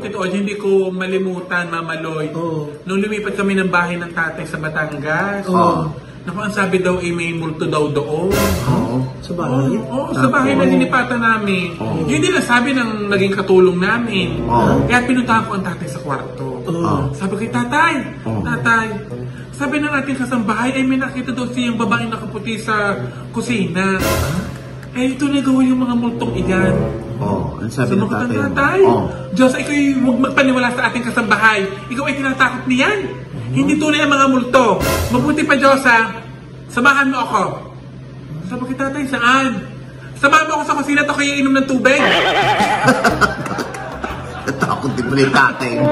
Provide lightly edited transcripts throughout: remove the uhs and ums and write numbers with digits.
Tito Oji, hindi ko malimutan, Mama Lloyd. Nung lumipat kami ng bahay ng tatay sa Batangas. Naku, ang sabi daw may multo daw doon. Sa bahay? Sa bahay na dinipatan namin. Yun din ang sabi ng naging katulong namin. Kaya pinuntahan ko ang tatay sa kwarto. Sabi ko, tatay, sabi ng ating kasambahay, ay may nakita daw siyang babaeng nakaputi sa kusina. Eh, ito na gawin yung mga multong iyan. Ang sabi ng tatay? Diyos, ikaw huwag magpaniwala sa ating kasambahay. Ikaw ay tinatakot niyan. Hindi tunay ang mga multo. Mabuti pa, Diyos, samahan mo ako. Sabi ko, tatay, saan? Samahan mo ako sa kusina at ako iinom ng tubig. Natakot din mo na yung tatay mo.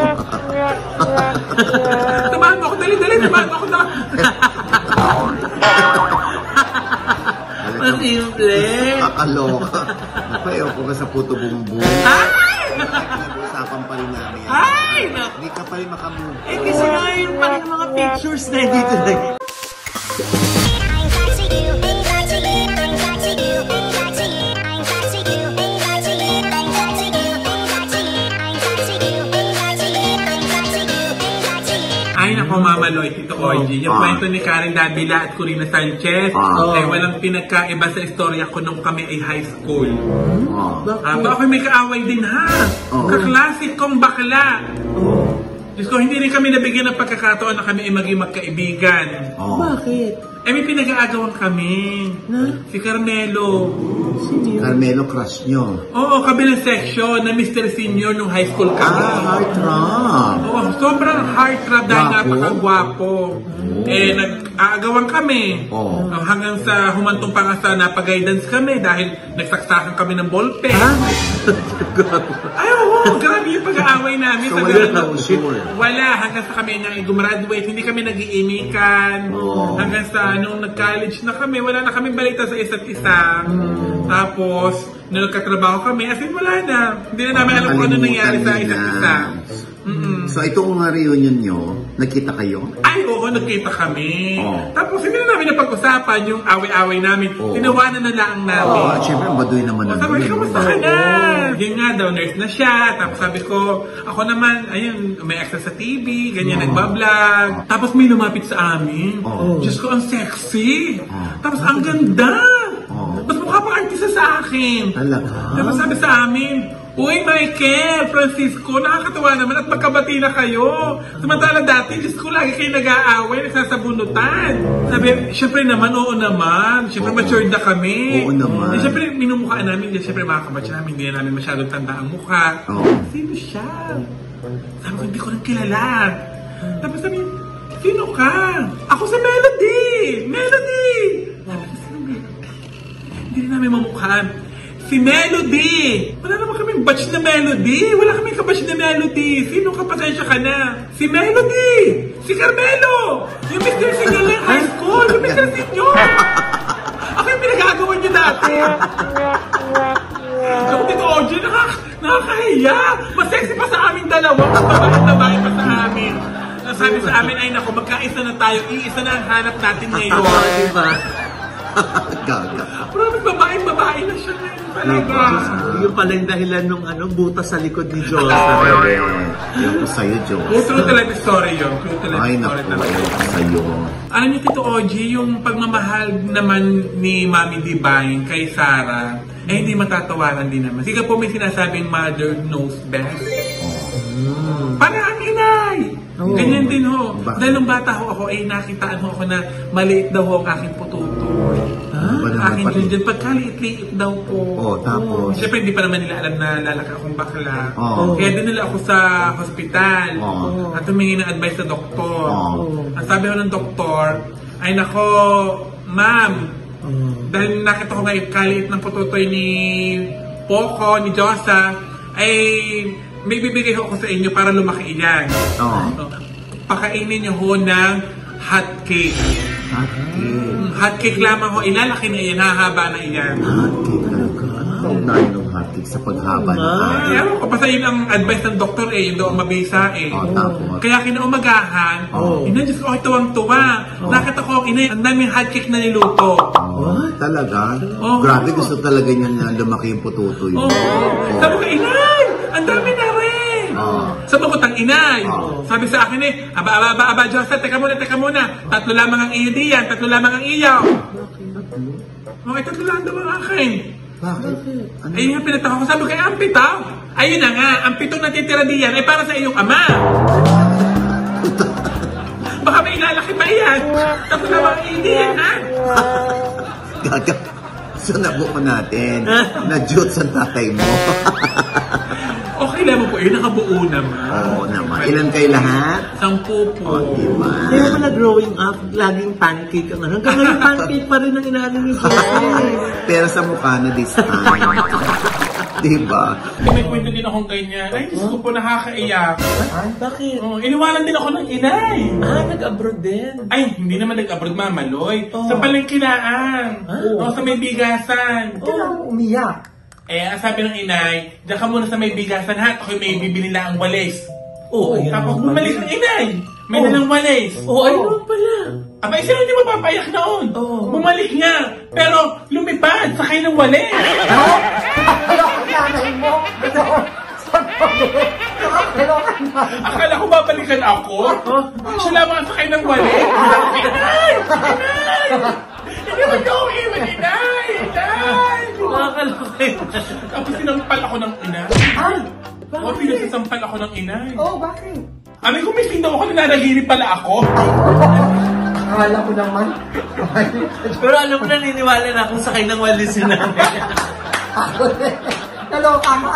Samahan mo ako, dali, samahan mo ako na. Masimple. Kakaloka. Napayaw ko ka sa puto bumbong. Nag-uusapan pa rin namin. Hindi ka pa rin makamove. Kasi nga yung mga pictures na dito na. Ay, nako, Mama Lloyd, Tito Oji. Yung kwento ni Karen Davila at Corina Sanchez, ay walang pinagkaiba sa istorya ko nung kami ay high school. Ako may kaaway din, ha? Kaklasik kong bakla. Diyos ko, hindi rin kami nabigyan ng pagkakataon na kami ay maging magkaibigan. Bakit? Eh, may pinag-aagawan kami. Si Carmelo. Carmelo, crush nyo. Oo, kabilang section na Mr. Senior nung high school kami. Heartthrob. Oo, sobrang heartthrob dahil napakagwapo. Eh, nag-aagawan kami. Hanggang sa humantong pa nga sa napag-guidance kami dahil nagsaksakan kami ng ballpen. Ay, oo, grabe yung pag-aaway namin. So, wala na usur. Wala, hanggang sa kami nang gumraduate, hindi kami nag-iimikan. Hanggang sa nung nag-college na kami, wala na kami balita sa isa't isa. Tapos, nung nagkatrabaho kami, as in wala na. Hindi na namin alam kung ano nangyari sa isa't isa. So, itong reunion nyo, nagkita kayo? Ay, oo, nagkita kami. Tapos, hindi na namin napag-usapan yung away-away namin. Tinawanan na lang namin. Siyempre, baduy naman na. Sabi ko, kamusta ka na? Yun nga daw, nurse na siya. Tapos sabi ko, ako naman, ayun, may access sa TV, ganyan, nagbablog. Tapos may lumapit sa amin. Diyos ko, ang sexy. Tapos ang ganda. Mas mukha pang artista sa akin. Talaga? Tapos sabi sa amin, uy, Michael, Francisco, nakakatawa naman at magkabati na kayo. Samantala dati, Diyos ko, lagi kayo nag-aaway, nagsasabunutan. Sabi, syempre naman, oo naman. Syempre, matured na kami. Oo naman. Syempre, minumukhaan namin, syempre mga kabatch namin, hindi na namin masyadong tanda ang mukha. Sino siya? Sabi ko, hindi ko lang kilala. Tapos sabi, sino ka? Ako si Melody! Melody! Sabi ko, sino Melody? Hindi na namin mamukhaan. Si Melody! Wala naman kaming batch na Melody! Wala kaming kabatch na Melody! Sino ka? Pasensya ka na? Si Melody! Si Carmelo! Yung Mr. Senior ng high school! Yung Mr. Senior! Ako yung pinag-agawan niyo dati! So, Tito Oji, nakakahiya! Mas sexy pa sa aming dalawa! Mas babae pa sa amin! Sabi sa amin, ay naku, magkaisa na tayo. Iisa na ang hanap natin ngayon. Diba? Gaga. Pero babae na siya ngayon talaga. Yung pala yung dahilan nung butas sa likod ni Diyos. Yung ko sa'yo, Diyos. True talaga story yun. True talaga Ay, story naku, talaga. yung ko sa'yo. Alam niyo, Tito Oji, yung pagmamahal naman ni Mami Divine kay Sarah, eh hindi matatawaran din naman. Sige po, may sinasabing mother knows best. Parang ang inay! Ganyan din ho. Dahil nung bata ho ako, eh nakitaan ho ako na maliit daw ho ang aking pututoy. Aking dyan. Pagkaliit-liit daw po. Tapos? Siyempre, hindi pa naman nila alam na lalaki akong bakla. Kaya din nila ako sa hospital. At humingi ng advice sa doktor. Ang sabi ko ng doktor, ay nako, ma'am, dahil nakita ko ngayon kaliit ng pututoy ni Poco, ni Josa, ay may bibigay ko sa inyo para lumaki iyan. Pakainin niyo ho ng hot cake. Hot cake lamang ho. Ilalaki na iyan. Hahaba na iyan. Hot cake talaga. Ano ng hot cake sa paghaba na tayo? Ewan ko. Basta yun ang advice ng doktor eh. Yun daw ang mabisa eh. Kaya kinaumagahan, Diyos ko, tuwang-tuwa. Nakita ko, ang daming hot cake na niluto. Talaga? Grabe, gusto talaga niya na lumaki yung pututoy. Sabi ko, inay! Ang dami na rin! Sabagot ang inay. Sabi sa akin aba, Josa, teka muna. 3 lamang ang iyo diyan, 3 lamang ang iyo. Okay, 3 lang daw ang akin. Bakit? Ano? Ayun nga pinataka ko, sabi ko, ang 7. Ayun na nga, ang 7 natitira diyan ay para sa iyong ama. Baka may ilalaki pa yan. 3 lamang ang iyo diyan, ha? Gaga. So nabuo natin. Na-jute sa tatay mo. Okay lang mo po, nakabuo naman. Oo naman. Ilan kayo lahat? 10 po. Diba? Kaya pala growing up, laging pancake ang ano. Hanggang ngayon pancake pa rin ang inaano niyo siya. Pero sa mukha na this time. Diba? May kwento din akong ganyan. Ay, Diyos ko po, nakakaiyak. Bakit? Iniwanan din ako ng inay. Nag-abroad din. Ay, hindi naman nag-abroad, Mamaloy. Sa palengkilaan. Sa may bigasan. Kailangan umiyak. Ang sabi ng inay, diyan ka muna sa may bigasan ha, ako may bibili na ang walis. Ayun. Tapos bumalik ng inay, may dalang walis. Ayun pala. Aba, sino hindi mapapayak noon? Bumalik nga, pero lumipad, sakay ng walis. Nanay mo. Akala ko babalikan ako. Siya lamang sakay ng walis. Inay! Hindi mo daw iwan, inay! Nakakalaki. Tapos sinampal ako ng inay. Ay! Pinagsasampal ako ng inay. Bakit? Abi, gumising daw ako, nananaginip pala ako. Akala ko naman. Pero alam mo, naniniwala na akong sakay ng walis yun namin. Ako din. Naloka mo.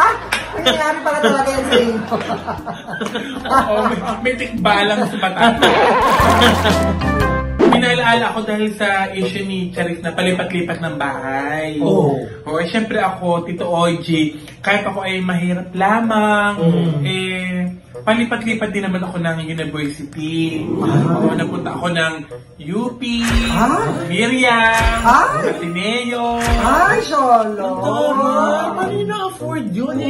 Nangyayari pala talaga yan sa inyo. May tikbalang sa mata. Minalaala ako dahil sa issue ni Charis na palipat-lipat ng bahay. Siyempre ako, Tito OG, kahit ako ay mahirap lamang, palipat-lipat din naman ako ng university. Napunta ako ng UP, Miriam, Ateneo. Ay, Solo. Paano yun na-afford yun?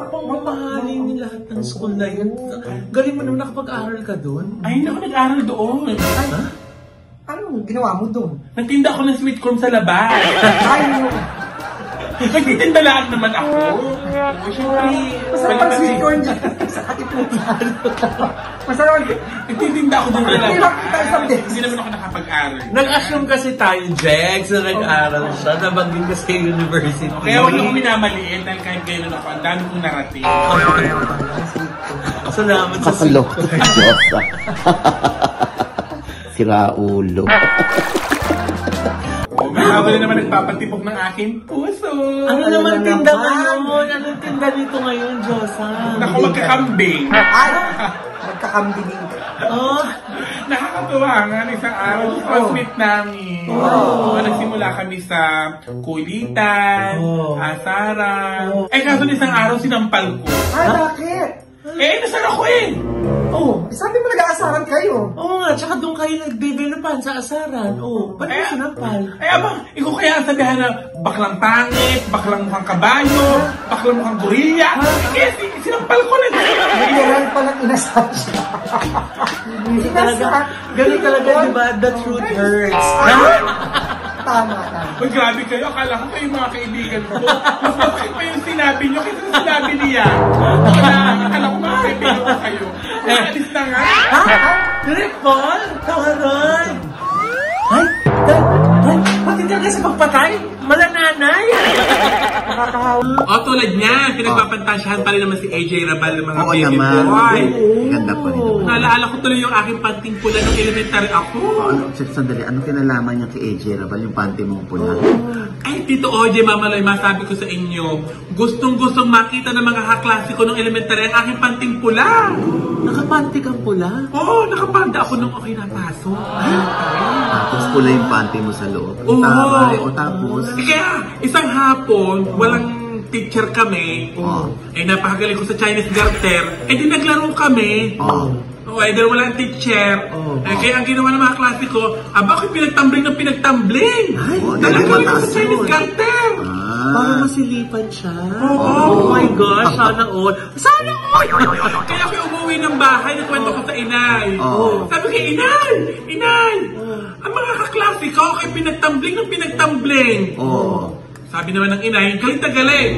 Pangmamahalin ni lahat ng school na yun. Galing mo naman nakapag-aral ka doon. Ay, hindi ako nag-aral doon. Anong ginawa mo doon? Nagtinda ako ng sweet corn sa labas. Ay, Nagtitinda lang naman ako. Siyempre, masarap ang sweet corn dyan. Sa katiputan. Masarap. nagtitinda ako doon sa labas. Isang beses. Hindi naman ako nakapag-aral. Nag-assume kasi tayo, Jex, na nag-aral siya. Nabanggit ka sa university. Kaya huwag akong minamaliit dahil kahit gano'n ako, ang dami kong narating. Salamat sa Kakalok. Diyosa. Sira ulo. May habang naman nagpapatibok ng aking puso. Ano naman tinda ngayon? Anong tinda dito ngayon, Diyosa? Naku, magkakambing. Ay, magkakambiling ka. Nakakatuwa nga ng isang araw. Classmate namin. Nagsimula kami sa kulitan, asaran. Kaso isang araw sinampal ko. Ay, bakit? Nasaan ako Sabi mo nag-aasaran kayo. Nga, tsaka doon kayo nagdevelopan sa asaran. Ba't mo sinampal? Abang, ikaw kaya ang sabihan na baklang pangit, baklang mukhang kabayo, baklang mukhang gorilla. Sinampal ko na. Literal palang inasal siya. Ganun talaga, diba? The truth hurts. Tama. Uy, grabe kayo. Akala ko kayo mga kaibigan ko. Mas mabait pa yung sinabi nyo kaysa sa sinabi niya. Akala ko mga kaibigan ko kayo. Alis na nga. Direct Paul? Tawaran! Ay! Pati talaga sa pagpatay? Malananay! Tulad niya, pinagpapantasyahan pa rin naman si AJ Rabal ng mga Oo baby naman. boy. Ganda pa rin. Naalala ko tuloy yung aking panting pula nung elementary ako. Sandali, ano kinalaman niya kay AJ Rabal yung panty mong pula? Ay, Tito OJ, Mamaloy, masabi ko sa inyo, gustong-gustong makita ng mga kaklase ko nung elementary ang aking panting pula. Nakapanty kang pula? Oo, nakapanda ako nung okay napasok. Tapos pula yung panty mo sa loob. Oo. Tama, tapos... Kaya, isang hapon, walang teacher kami. Napakagaling ko sa Chinese garter. Di naglaro kami. Dahil walang teacher. Kaya ang ginawa ng mga klase ko, bakit pinagtambling ng pinagtambling? Nalagaling ko sa Chinese garter. Para masilipan siya. Oh my gosh, sana all. Sana all! Kaya ako umuwi ng bahay, nagkwento ko sa inay. Sabi ko, Inay! Ang mga kaklase ko, kay pinagtambling ng pinagtambling. Sabi naman ng inay, galing na galing.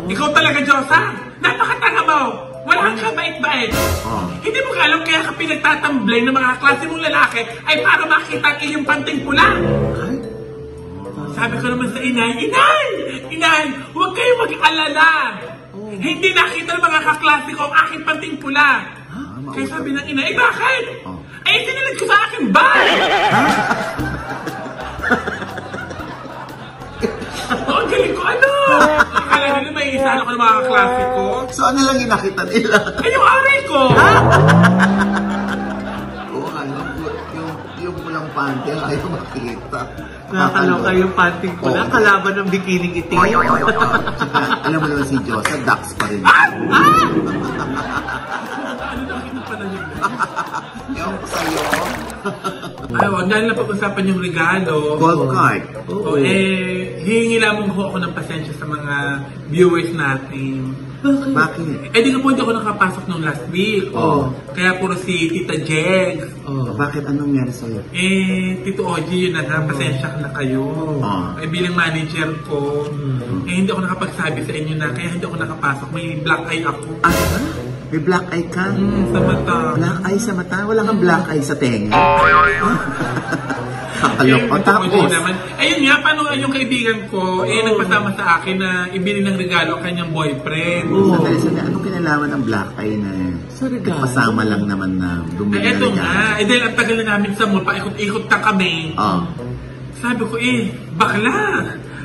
Ikaw talaga, Diyosa. Napakatanga mo. Wala kang bait-bait. Hindi mo alam kaya ka pinagtatamblay ng mga klase mong lalaki ay para makita ang iyong panting pula. Sabi ko naman sa inay, Inay, huwag kayong mag-alala. Hindi nakita ng mga kaklase ko ang aking panting pula. Kaya sabi ng inay, bakit? Ay, sinilid ko sa aking bag. Ang galing ko, ano? Akala nila may isa ako ng mga kaklase ko. So ano lang yung nakita nila? Ay, yung aray ko! Oo, ano, yung pulang panty, ayaw makita. Nakakaloka yung panting pula, kalaban ng bikining itim. Tsaka, alam mo naman si Diyosa, ducks pa rin. Ano nakita pa na yun? Ewan ko sa'yo. Ay, wag dahil na pag-usapan yung regalo. Gold card. Oo. Hihingi lamang ho ako ng pasensya sa mga viewers natin. Bakit? Di nga po hindi ako nakapasok nung last week. Kaya puro si Tita Jegs. Bakit? Anong nangyari sa'yo? Tito Oji, yun na nga, pasensya na kayo. Bilang manager ko, hindi ako nakapagsabi sa inyo na kaya hindi ako nakapasok. May black eye ako. May black eye ka? Sa mata. Black eye sa mata? Wala kang black eye sa tenga? Kakalok. Tapos? Ayun nga, paano yung kaibigan ko, nagpasama sa akin na ibili ng regalo ang kanyang boyfriend. Sandali. Anong kinalaman ng black eye na nagpasama lang naman na bumili na regalo? Eto nga. Dahil ang tagal na namin sa mall, paikot-ikot na kami. Sabi ko, bakla.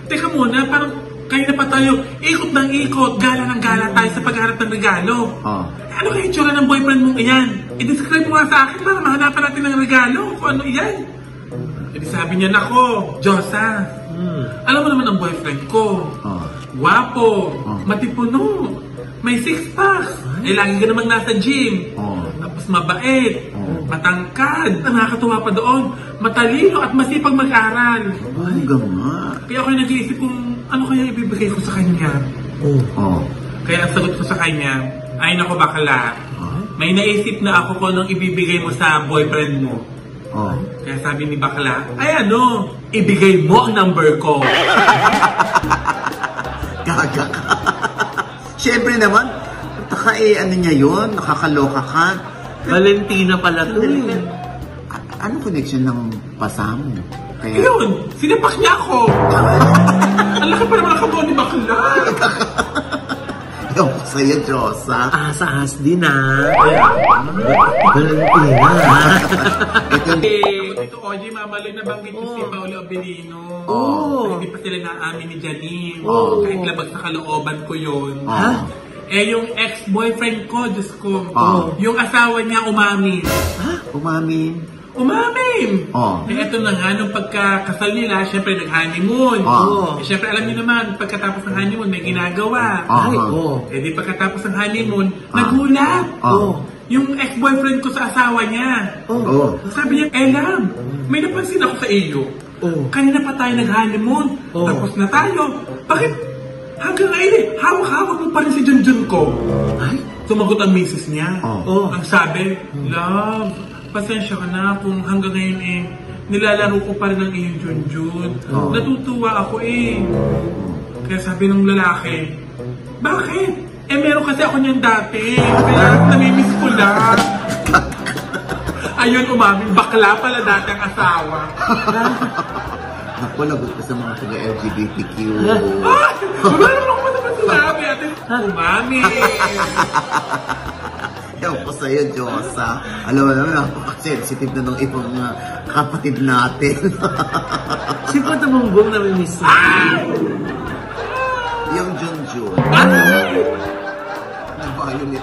Teka muna, parang kaya na pa tayo, ikot ng ikot, gala ng gala tayo sa pagharap ng regalo. Ano kaya yung tsura ng boyfriend mong iyan? I-describe mo nga sa akin para mahanapan natin ng regalo kung ano iyan. Sabi niya, nako, Diyosa, alam mo naman ang boyfriend ko. Wapo, matipuno, may six-pack, lagi ka namang nasa gym. Tapos mabait, matangkad, nakakatuwa pa doon, matalino at masipag mag-aral. Hanggang nga. Kaya ako nag-iisip kung ano kaya ibibigay ko sa kanya. Kaya ang sagot ko sa kanya, ay nako bakala, may naisip na ako kung anong ibibigay mo sa boyfriend mo. Kaya sabi ni bakla, ay ano, ibigay mo ang number ko. Gaga ka. Siyempre naman, ano niya yun, nakakaloka ka. Valentina pala to. Anong connection ng pasamo? Kaya... Yun, sinapak niya ako. Ang laki pa naman nakabuo ni bakla. Yung sa'yo, Diyosa. Asa-as din Valentina. Ito, Oji, mamaloy na banggit ko si Paolo Abilino. Hindi pa sila naamin ni Janine. Kahit labag sa kalooban ko yun. Yung ex-boyfriend ko, Diyos ko, yung asawa niya umamin. Umamin! Eto na nga, nung pagkakasal nila, syempre nag-honeymoon. Syempre alam niyo naman, pagkatapos ng honeymoon, may ginagawa. Di pagkatapos ng honeymoon, nagulat. Yung ex-boyfriend ko sa asawa niya. Sabi niya, Elam, may napansin ako sa iyo. Kanina pa tayo nag-honeymoon. Tapos na tayo. Bakit? Hanggang ngayon hawak-hawak mo pa rin si Junjun ko. Sumagot ang misis niya. Ang sabi, Love, pasensya ka na kung hanggang ngayon nilalaro ko pa rin ang iyong Junjun. Natutuwa ako Kaya sabi ng lalaki, bakit? Meron kasi ako niyan dati. Kaya namimiss ko lang. Ayun, umamin, bakla pala dati ang asawa. Ako, lagot ko sa mga taga-LGBTQ. Wala naman sinabi. Umamin. Ewan ko sa'yo, Diyosa. Alam mo naman, napaka-sensitive na ng ibang kapatid natin. Si Patamunggong namimiss mo. Yung Junjun. Violet.